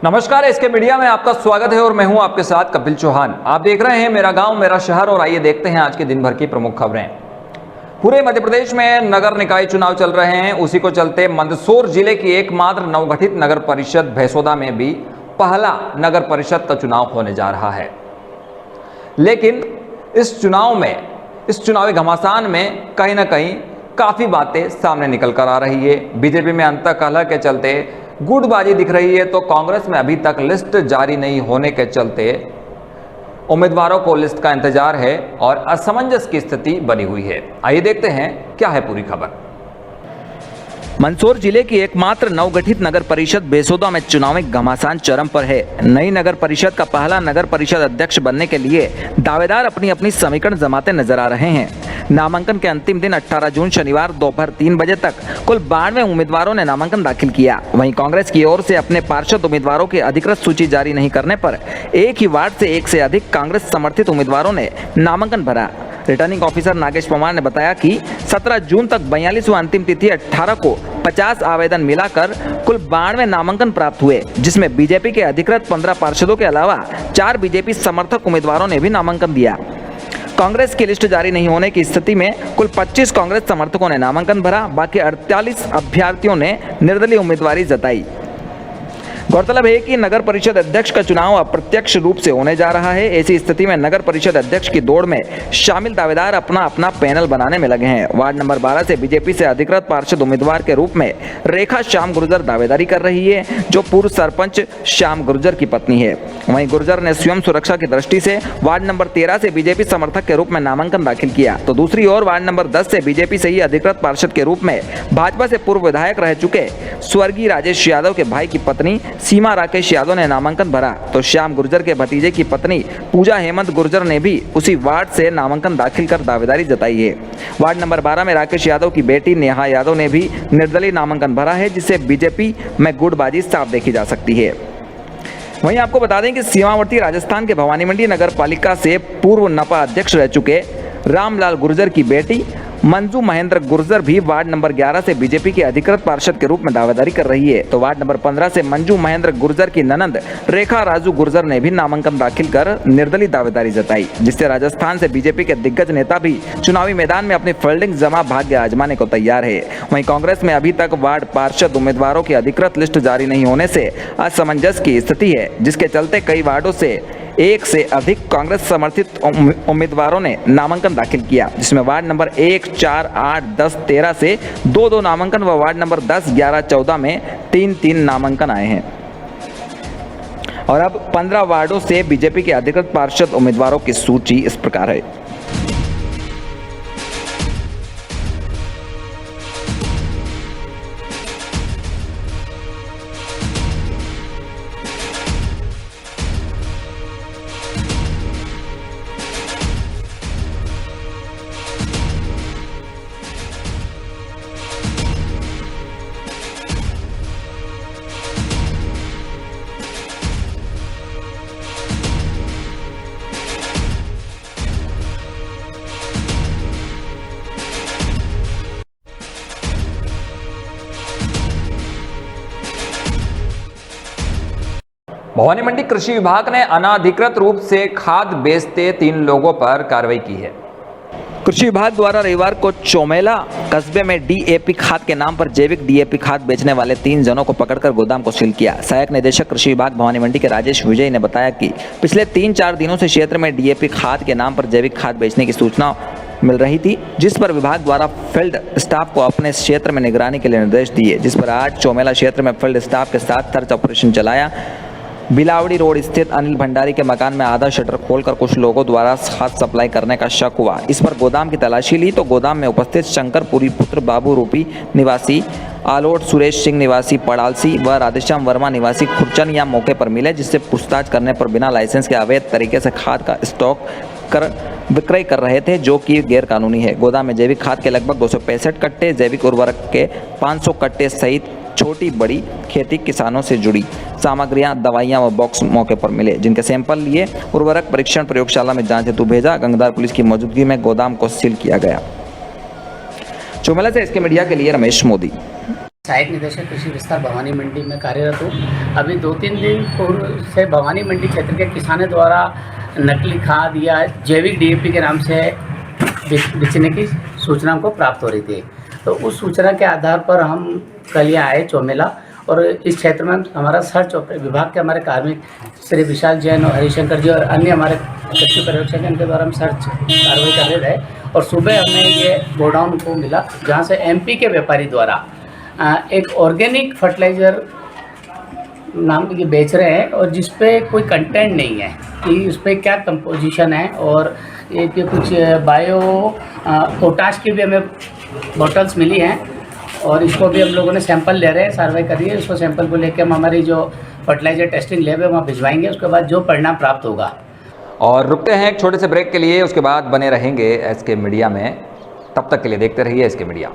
नमस्कार, इसके मीडिया में आपका स्वागत है और मैं हूं आपके साथ कपिल चौहान। आप देख रहे हैं मेरा गांव मेरा शहर और आइए देखते हैं आज के दिन भर की प्रमुख खबरें। पूरे मध्य प्रदेश में नगर निकाय चुनाव चल रहे हैं। उसी को चलते मंदसौर जिले की एकमात्र नवगठित नगर परिषद भैंसोदा में भी पहला नगर परिषद का चुनाव होने जा रहा है। लेकिन इस चुनावी घमासान में कहीं ना कहीं काफी बातें सामने निकल कर आ रही है। बीजेपी में अंतःकलह के चलते गुटबाजी दिख रही है, तो कांग्रेस में अभी तक लिस्ट जारी नहीं होने के चलते उम्मीदवारों को लिस्ट का इंतजार है और असमंजस की स्थिति बनी हुई है। आइए देखते हैं क्या है पूरी खबर। मंदसौर जिले की एकमात्र नवगठित नगर परिषद भैंसोदा में चुनावी घमासान चरम पर है। नई नगर परिषद का पहला नगर परिषद अध्यक्ष बनने के लिए दावेदार अपनी अपनी समीकरण जमाते नजर आ रहे हैं। नामांकन के अंतिम दिन 18 जून शनिवार दोपहर 3 बजे तक कुल 92 उम्मीदवारों ने नामांकन दाखिल किया। वहीं कांग्रेस की ओर से अपने पार्षद उम्मीदवारों की अधिकृत सूची जारी नहीं करने पर एक ही वार्ड से एक से अधिक कांग्रेस समर्थित उम्मीदवारों ने नामांकन भरा। रिटर्निंग ऑफिसर नागेश पवार ने बताया कि 17 जून तक 42वां अंतिम तिथि 18 को 50 आवेदन मिलाकर कुल 92 नामांकन प्राप्त हुए, जिसमें बीजेपी के अधिकृत 15 पार्षदों के अलावा 4 बीजेपी समर्थक उम्मीदवारों ने भी नामांकन दिया। कांग्रेस की लिस्ट जारी नहीं होने की स्थिति में कुल 25 कांग्रेस समर्थकों ने नामांकन भरा। बाकी 48 अभ्यर्थियों ने निर्दलीय उम्मीदवारी जताई। गौरतलब है कि नगर परिषद अध्यक्ष का चुनाव अप्रत्यक्ष रूप से होने जा रहा है। ऐसी स्थिति में नगर परिषद अध्यक्ष की दौड़ में शामिल दावेदार अपना अपना पैनल बनाने में लगे हैं। वार्ड नंबर 12 से बीजेपी से अधिकृत पार्षद उम्मीदवार के रूप में रेखा श्याम गुर्जर दावेदारी कर रही है, जो पूर्व सरपंच श्याम गुर्जर की पत्नी है। वहीं गुर्जर ने स्वयं सुरक्षा की दृष्टि से वार्ड नंबर 13 से बीजेपी समर्थक के रूप में नामांकन दाखिल किया, तो दूसरी ओर वार्ड नंबर 10 से बीजेपी से ही अधिकृत पार्षद के रूप में भाजपा से पूर्व विधायक रह चुके स्वर्गीय राजेश यादव के भाई की पत्नी सीमा राकेश यादव ने नामांकन भरा। तो श्याम गुर्जर के भतीजे की पत्नी पूजा हेमंत गुर्जर ने भी उसी वार्ड से नामांकन दाखिल कर दावेदारी जताई है। वार्ड नंबर 12 में राकेश यादव की बेटी नेहा यादव ने भी निर्दलीय नामांकन भरा है, जिससे बीजेपी में गुटबाजी साफ देखी जा सकती है। वहीं आपको बता दें कि सीमावर्ती राजस्थान के भवानी मंडी नगर पालिका से पूर्व नपा अध्यक्ष रह चुके रामलाल गुर्जर की बेटी मंजू महेंद्र गुर्जर भी वार्ड नंबर 11 से बीजेपी के अधिकृत पार्षद के रूप में दावेदारी कर रही है। तो वार्ड नंबर 15 से मंजू महेंद्र गुर्जर की ननंद रेखा राजू गुर्जर ने भी नामांकन दाखिल कर निर्दलीय दावेदारी जताई, जिससे राजस्थान से बीजेपी के दिग्गज नेता भी चुनावी मैदान में अपनी फील्डिंग जमा भाग्य आजमाने को तैयार है। वहीं कांग्रेस में अभी तक वार्ड पार्षद उम्मीदवारों की अधिकृत लिस्ट जारी नहीं होने से असमंजस की स्थिति है, जिसके चलते कई वार्डों से एक से अधिक कांग्रेस समर्थित उम्मीदवारों ने नामांकन दाखिल किया, जिसमें वार्ड नंबर 1, 4, 8, 10, 13 से 2-2 नामांकन व वार्ड नंबर 10, 11, 14 में 3-3 नामांकन आए हैं। और अब 15 वार्डों से बीजेपी के अधिकृत पार्षद उम्मीदवारों की सूची इस प्रकार है। भवानी मंडी कृषि विभाग ने अनाधिकृत रूप से खाद बेचते 3 लोगों पर कार्रवाई की है। कृषि विभाग द्वारा रविवार को चौमेला कस्बे में डीएपी खाद के नाम पर जैविक डीएपी खाद बेचने वाले 3 जनों को पकड़कर गोदाम को सील किया। सहायक निदेशक कृषि विभाग भवानी मंडी के राजेश विजय ने बताया कि पिछले 3-4 दिनों से क्षेत्र में डीएपी खाद के नाम पर जैविक खाद बेचने की सूचना मिल रही थी, जिस पर विभाग द्वारा फील्ड स्टाफ को अपने क्षेत्र में निगरानी के लिए निर्देश दिए, जिस पर आज चौमेला क्षेत्र में फील्ड स्टाफ के साथ सर्च ऑपरेशन चलाया। बिलावड़ी रोड स्थित अनिल भंडारी के मकान में आधा शटर खोलकर कुछ लोगों द्वारा खाद सप्लाई करने का शक हुआ। इस पर गोदाम की तलाशी ली तो गोदाम में उपस्थित शंकरपुरी पुत्र बाबू रूपी निवासी आलोट सुरेश सिंह निवासी पड़ालसी व राधेश्याम वर्मा निवासी खुरचन या मौके पर मिले, जिससे पूछताछ करने पर बिना लाइसेंस के अवैध तरीके से खाद का स्टॉक कर विक्रय कर रहे थे, जो कि गैर कानूनी है। गोदाम में जैविक खाद के लगभग 265 कट्टे, जैविक उर्वरक के 500 कट्टे सहित छोटी बड़ी खेती किसानों से जुड़ी सामग्रियां, दवाइयां व बॉक्स मौके पर मिले, जिनके सैंपल लिए उर्वरक परीक्षण प्रयोगशाला में जांच हेतु भेजा। गंगदार पुलिस की मौजूदगी में गोदाम को सील किया गया। चौमेला से इसके मीडिया के लिए रमेश मोदी। सहायक निदेशक कृषि विस्तार भवानी मंडी में कार्यरत हूँ। अभी 2-3 दिन पूर्व से भवानी मंडी क्षेत्र के किसानों द्वारा नकली खाद या जैविक डीएपी के नाम से बेचने की सूचना हमको प्राप्त हो रही थी। तो उस सूचना के आधार पर हम कल यहाँ आए चौमेला, और इस क्षेत्र में हमारा सर्च विभाग के हमारे कार्मिक श्री विशाल जैन और हरिशंकर जी और अन्य हमारे कृषि पर्यवेक्षक इनके द्वारा हम सर्च कार्रवाई कर रहे थे। और सुबह हमें ये गोडाउन को मिला जहाँ से एमपी के व्यापारी द्वारा एक ऑर्गेनिक फर्टिलाइज़र नाम की बेच रहे हैं, और जिस पे कोई कंटेंट नहीं है कि उस पर क्या कंपोजिशन है, और ये कि कुछ बायो पोटाश की भी हमें बॉटल्स मिली हैं, और इसको भी हम लोगों ने सैंपल ले रहे हैं, सर्वे करिए उसको सैंपल को लेकर हम हमारी जो फर्टिलाइजर टेस्टिंग लैब है वहाँ भिजवाएंगे। उसके बाद जो परिणाम प्राप्त होगा। और रुकते हैं एक छोटे से ब्रेक के लिए, उसके बाद बने रहेंगे एसके मीडिया में। तब तक के लिए देखते रहिए एसके मीडिया।